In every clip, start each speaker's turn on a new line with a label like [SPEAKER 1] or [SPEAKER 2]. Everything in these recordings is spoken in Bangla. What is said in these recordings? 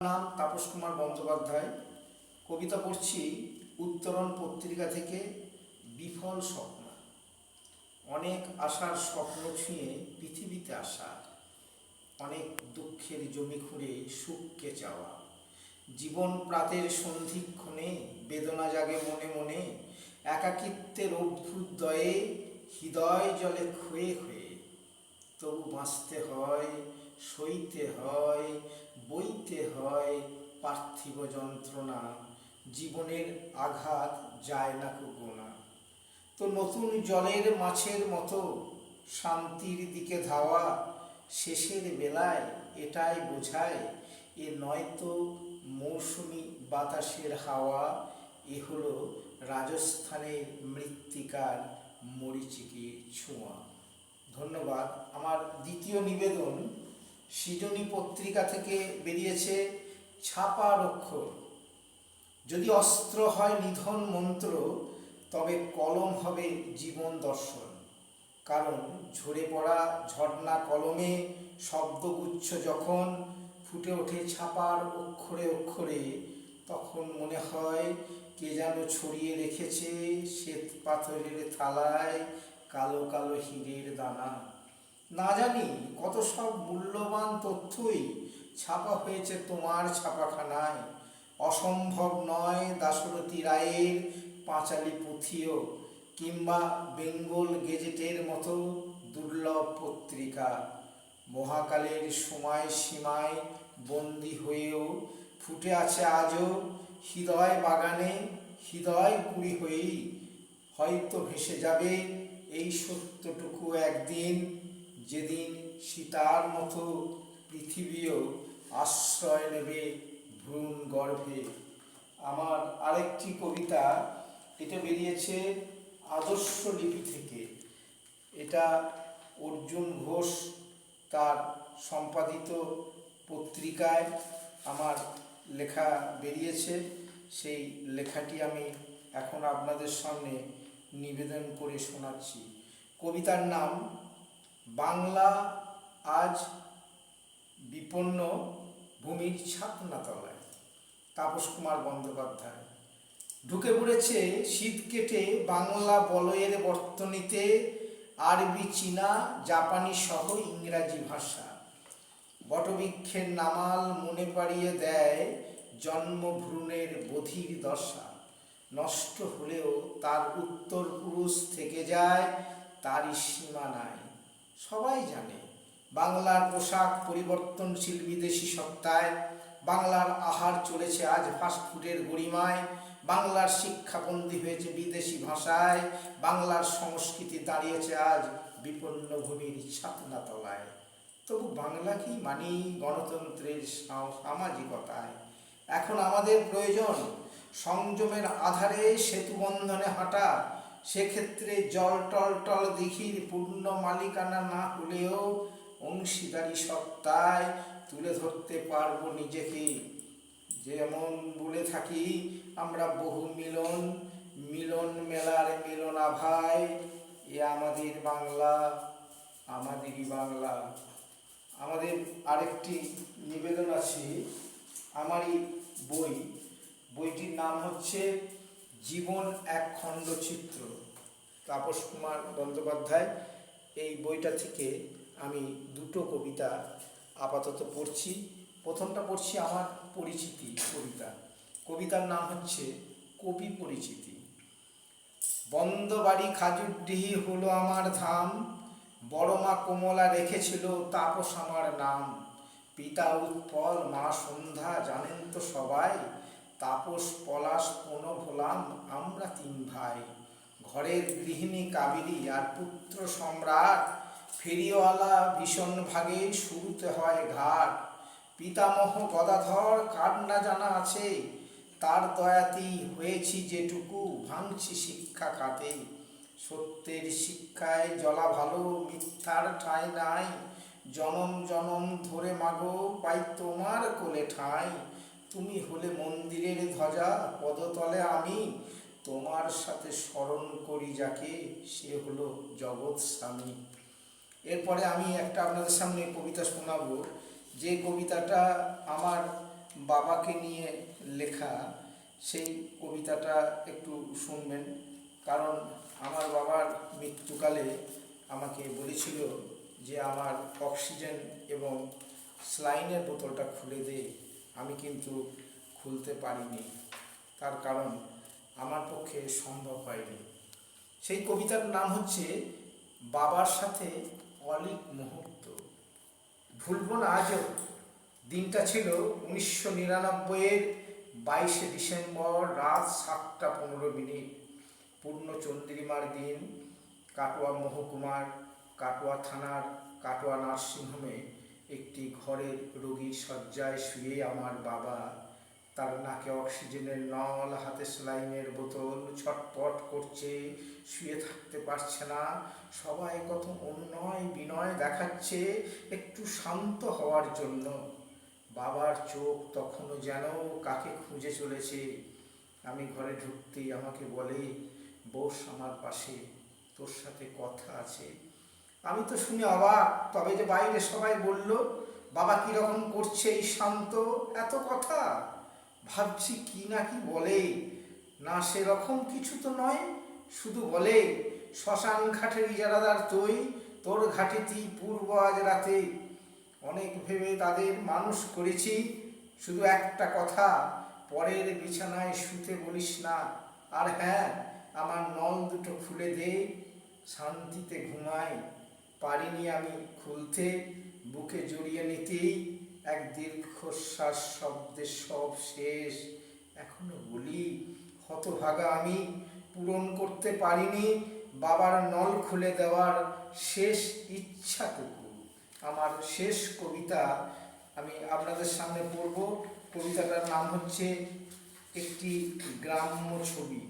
[SPEAKER 1] নাম তাপস কুমার বন্দ্যোপাধ্যায়। কবিতা পড়ছি উত্তরণ পত্রিকা থেকে। বিফল স্বপ্ন। অনেক আশার স্বপ্ন ছুঁয়ে পৃথিবীতে আসা, অনেক দুঃখের জমি খুঁড়ে সুখকে চাওয়া। জীবন প্রাতের সন্ধিক্ষণে বেদনা জাগে মনে মনে, একাকিত্বের অভ্যুদয়ে হৃদয় জলে ক্ষয়ে ক্ষয়ে। তবু বাঁচতে হয়, সইতে হয়, বইতে হয় পার্থিব যন্ত্রণা। জীবনের আঘাত যায় না কো গোনা। তো নতুন জলের মাছের মতো শান্তির দিকে ধাওয়া, শেষের বেলায় এটাই বোঝায় এ নয়তো মৌসুমি বাতাসের হাওয়া, এ হলো রাজস্থানের মৃত্তিকার মরীচিকের ছোঁয়া। ধন্যবাদ। আমার দ্বিতীয় নিবেদন সৃজনী পত্রিকা থেকে বেরিয়েছে ছাপার অক্ষর। যদি অস্ত্র হয় নিধন মন্ত্র, তবে কলম হবে জীবন দর্শন। কারণ ঝরে পড়া ঝর্ণা কলমে শব্দগুচ্ছ যখন ফুটে ওঠে ছাপার অক্ষরে অক্ষরে, তখন মনে হয় কে যেন ছড়িয়ে রেখেছে শ্বেত পাথরের থালায় কালো কালো হীরের দানা। না জানি কত সব মূল্যবান তথ্যই ছাপা হয়েছে তোমার ছাপাখানায়। অসম্ভব নয় দাশরথী রায়ের পাঁচালী পুঁথিও, কিংবা বেঙ্গল গেজেটের মতো দুর্লভ পত্রিকা। মহাকালের সময় সীমায় বন্দী হয়েও ফুটে আছে আজও হৃদয় বাগানে হৃদয় কুড়ি হয়েই। হয়তো ভেসে যাবে এই সত্যটুকু একদিন, যেদিন সীতার মতো পৃথিবীও আশ্রয় নেবে ভ্রূণ গর্ভে। আমার আরেকটি কবিতা, এটা বেরিয়েছে আদর্শ লিপি থেকে। এটা অর্জুন ঘোষ তার সম্পাদিত পত্রিকায় আমার লেখা বেরিয়েছে। সেই লেখাটি আমি এখন আপনাদের সামনে নিবেদন করে শোনাচ্ছি। কবিতার নাম বাংলা আজ বিপন্ন ভূমির ছাতনাতলায়। তাপস কুমার বন্দ্যোপাধ্যায়। ঢুকে পড়েছে শীত কেটে বাংলা বলয়ের বর্তনীতে আরবি, চীনা, জাপানি সহ ইংরাজি ভাষা। বটবৃক্ষের নামাল মনে পাড়িয়ে দেয় জন্মভ্রূণের বধির দশা। নষ্ট হলেও তার উত্তর পুরুষ থেকে যায় তারই সীমানায়। সবাই জানে বাংলার পোশাক পরিবর্তনশীল বিদেশি সত্তায়। বাংলার আহার চলেছে আজ ফাস্টফুডের গরিমায়। বাংলার শিক্ষা বন্দী হয়েছে বিদেশি ভাষায়। বাংলার সংস্কৃতি দাঁড়িয়েছে আজ বিপন্ন ভূমির ছাতনাতলায়। তবু বাংলা কি মানি গণতন্ত্রের সামাজিকতায়। এখন আমাদের প্রয়োজন সংযমের আধারে সেতু বন্ধনে হাঁটা। সেক্ষেত্রে জল টল টল দিঘির পূর্ণ মালিকানা না হলেও অংশীদারি সত্তায় তুলে ধরতে পারবো নিজেকে। যেমন বলে থাকি আমরা বহু মিলন, মিলন মেলার মিলনাভায়। এ আমাদের বাংলা, আমাদেরই বাংলা। আমাদের আরেকটি নিবেদন আছে আমারই বই। বইটির নাম হচ্ছে জীবন এক খণ্ডচিত্র, তাপস কুমার বন্দ্যোপাধ্যায়। এই বইটা থেকে আমি দুটো কবিতা আপাতত পড়ছি। প্রথমটা পড়ছি আমার পরিচিতি কবিতা। কবিতার নাম হচ্ছে কবি পরিচিতি। বন্দবাড়ি খাজুরডিহি হলো আমার ধাম, বড় মা কমলা রেখেছিল তাপস আমার নাম। পিতা উৎপল, মা সন্ধ্যা জানেন তো সবাই, তাপস পলাশ প্রণব হলাম আমরা তিন ভাই। ঘরের গৃহিণী কাবেরী আর পুত্র সম্রাট, ফেরিওয়ালা ভীষণ ভাগে শুরুতে হয় ঘাট। পিতামহ গদাধর কার না জানা আছে, তার দয়াতেই হয়েছি যেটুকু ভাঙছি শিক্ষা খাতে। সত্যের শিক্ষায় জ্বলা ভালো মিথ্যার ঠাঁই নাই, জনম জনম ধরে মাগো পাই তোমার কোলে ঠাঁই। তুমি হলে মন্দিরের ধ্বজা পদতলে আমি, তোমার সাথে স্মরণ করি যাকে সে হলো জগৎ স্বামী। এরপরে আমি একটা আপনাদের সামনে কবিতা শোনাবো, যে কবিতাটা আমার বাবাকে নিয়ে লেখা সেই কবিতাটা একটু শুনবেন। কারণ আমার বাবার মৃত্যুকালে আমাকে বলেছিল যে আমার অক্সিজেন এবং স্যালাইনের বোতলটা খুলে দে। আমি কিন্তু খুলতে পারিনি, তার কারণ আমার পক্ষে সম্ভব হয়নি। সেই কবিতার নাম হচ্ছে বাবার সাথে অলীক মুহূর্ত। ভুলব না আজও। দিনটা ছিল 1999-এর 22শে ডিসেম্বর, রাত 7টা 15 মিনিট। পূর্ণ চন্দ্রিমার দিন। কাটোয়া মহকুমার কাটোয়া থানার কাটোয়া নার্সিংহোমে একটি ঘরের রোগীর শয্যায় শুয়ে আমার বাবা, তার নাকে অক্সিজেনের নল, হাতে স্যালাইনের বোতল, ছটপট করছে, শুয়ে থাকতে পারছে না। সবাই কত অনুনয় বিনয় দেখাচ্ছে একটু শান্ত হওয়ার জন্য। বাবার চোখ তখনও যেন কাকে খুঁজে চলেছে। আমি ঘরে ঢুকতেই আমাকে বলে, বস আমার পাশে, তোর সাথে কথা আছে। আমি তো শুনে অবাক। তবে যে বাইরে সবাই বলল বাবা কীরকম করছে, এই শান্ত, এত কথা। ভাবছি কি না কি বলে। না সেরকম কিছু তো নয়, শুধু বলে শ্মশান ঘাটের ইজারাদার তুই, তোর ঘাটেতেই পূর্ব আজ রাতে। অনেক ভেবে তাদের মানুষ করেছি, শুধু একটা কথা, পরের বিছানায় শুতে বলিস না। আর হ্যাঁ, আমার নল দুটো খুলে দে, শান্তিতে ঘুমাই। পারিনি আমি খুলতে, বুকে জড়িয়ে নিতেই এক দীর্ঘশ্বাস শব্দে সব শেষ। এখনো বলি, হতভাগা আমি, পূরণ করতে পারিনি বাবার নল খুলে দেওয়ার শেষ ইচ্ছাটুকু। আমার শেষ কবিতা আমি আপনাদের সামনে পড়ব। কবিতাটার নাম হচ্ছে একটি গ্রাম্য ছবি।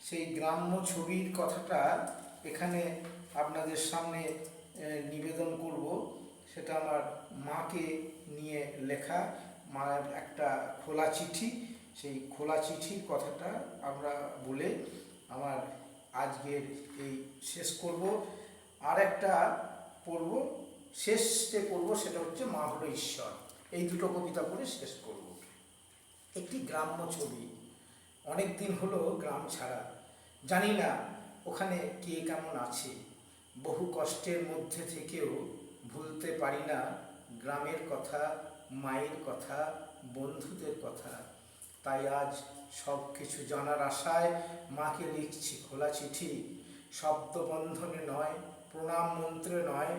[SPEAKER 1] সেই গ্রাম্য ছবির কথাটা এখানে আপনাদের সামনে নিবেদন করব। সেটা আমার মাকে নিয়ে লেখা, মায়ের একটা খোলা চিঠি। সেই খোলা চিঠির কথাটা আমরা বলে আমার আজকের এই শেষ করব। আর একটা পড়ব, শেষ যে পড়ব সেটা হচ্ছে মা হলো ঈশ্বর। এই দুটো কবিতা পড়ে শেষ করব। একটি গ্রাম্য ছবি। অনেক দিন হলো গ্রাম ছাড়া, জানি না ওখানে কে কেমন আছে। বহু কষ্টের মধ্যে থেকেও ভুলতে পারি না গ্রামের কথা, মায়ের কথা, বন্ধুদের কথা। তাই আজ সব কিছু জানার আশায় মাকে লিখছি খোলা চিঠি। শব্দবন্ধনে নয়, প্রণাম মন্ত্রে নয়,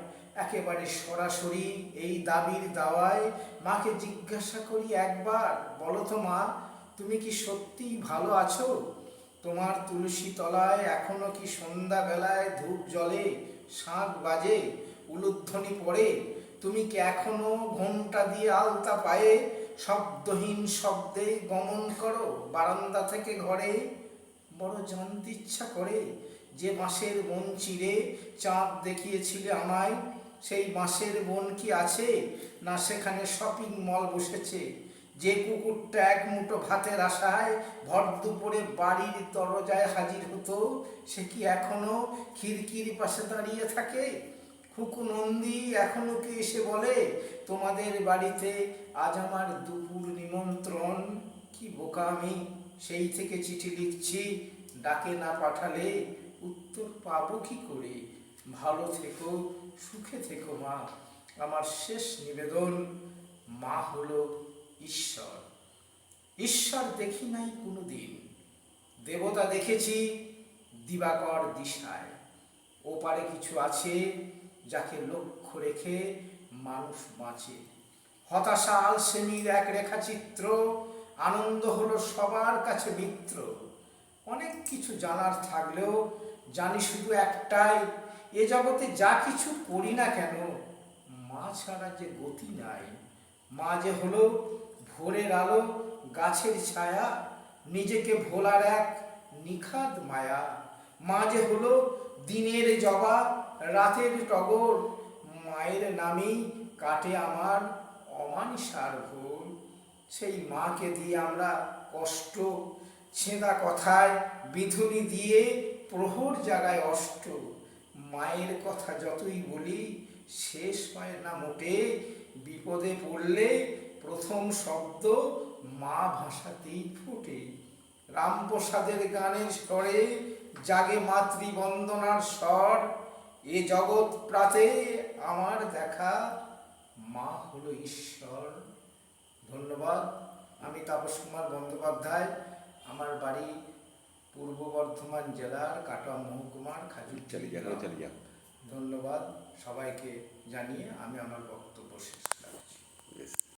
[SPEAKER 1] একেবারে সরাসরি এই দাবির দাওয়ায় মাকে জিজ্ঞাসা করি একবার, বলো তো মা, তুমি কি সত্যিই ভালো আছো? তোমার তুলসী তলায় এখনো কি সন্ধ্যাবেলায় ধূপ জ্বলে, শাঁখ বাজে, উলুধ্বনি পড়ে? তুমি কি এখনো ঘণ্টা দিয়ে আলতা পায়ে শব্দহীন শব্দে গমন করো বারান্দা থেকে ঘরে? বড় জানতে ইচ্ছা করে যে বাঁশের বন চিরে চাঁদ দেখিয়েছিলে আমায়, সেই বাঁশের বন কি আছে, না সেখানে শপিং মল বসেছে? যে কুকুরটা এক মুঠো ভাতের আশায় ভর দুপুরে বাড়ির দরজায় হাজির হতো, সে কি এখনো খিড়কির পাশে দাঁড়িয়ে থাকে? খুকু নন্দী এখনো কি এসে বলে, তোমাদের বাড়িতে আজ আমার দুপুর নিমন্ত্রণ? কি বোকা আমি, সেই থেকে চিঠি লিখছি, ডাকে না পাঠালে উত্তর পাবো কি করে? ভালো থেকো, সুখে থেকো মা। আমার শেষ নিবেদন, মা হলো ঈশ্বর। ঈশ্বর দেখি নাই কোনো দিন, দেবতা দেখেছি দিবাকর দিশায়। ওপারে কিছু আছে যাকে লক্ষ্য রেখে মানুষ বাঁচে। হতাশা আলসেমির এক রেখাচিত্র, আনন্দ হলো সবার কাছে মিত্র। অনেক কিছু জানার থাকলেও জানি শুধু একটাই, এ জগতে যা কিছু করি না কেন মা ছাড়া যে গতি নাই। মা যে হলো ভোরের আলো, গাছের ছায়া, নিজেকে ভোলার এক নিখাদ মায়া। মা যে হলো দিনের জবা, রাতের টগর, মায়ের নামেই কাটে আমার অমানিসার ভোর। সেই মাকে দিয়ে আমরা কষ্ট, ছেঁদা কথায় বিধুনি দিয়ে প্রহর জাগায় অষ্ট। মায়ের কথা যতই বলি শেষ হয় না মোটে, বিপদে পড়লে প্রথম শব্দ মা ভাষাতেই ফোটে। রামপ্রসাদের গানের স্বরে জাগে মাতৃবন্দনার স্বর। এ জগৎ প্রাতে আমার দেখা মা হলো ঈশ্বর। ধন্যবাদ। আমি তাপস কুমার বন্দ্যোপাধ্যায়। আমার বাড়ি পূর্ব বর্ধমান জেলার কাটোয়া মহকুমার খাজুরতলি গ্রাম। ধন্যবাদ সবাইকে জানিয়ে আমি আমার বক্তব্য শেষ।